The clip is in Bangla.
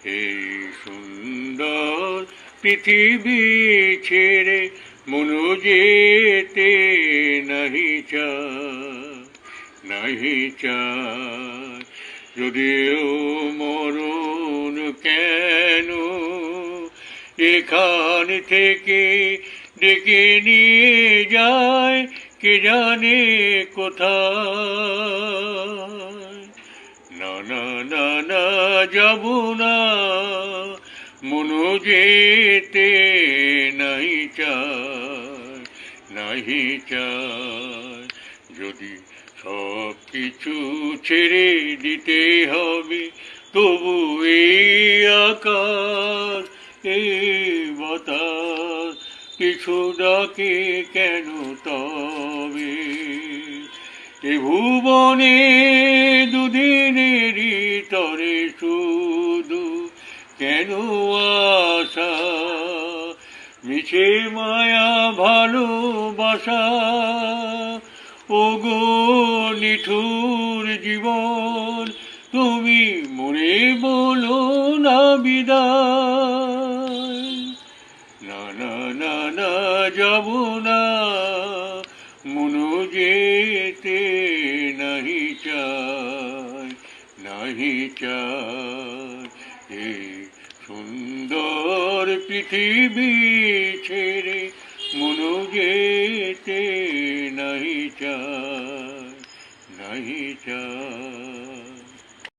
এই সুন্দর পৃথিবী ছেড়ে মনু যেতে নাহি চায়, নাহি চায়। যদিও মরণ কেন এখান থেকে ডেকে নিয়ে যায় কে জানে কোথায়। না না না না যাব না, মনু যেতে নাই চায়, নাহি চায়। যদি সব কিছু ছেড়ে দিতে হবে, তবু এই আকাশ এই বাতাস কিছু ডাকে কেন তবে? এ ভুবনে দুদিনেরই তরে শুধু কেন আশা, মিছে মায়া ভালোবাসা, ওগো নিঠুর জীবন তুমি মরে বলো না বিদায়। না না না না যাব না, মনু যেতে নাহি চায়, নাহি চায়। এই সুন্দর পৃথিবী ছেড়ে মনু যেতে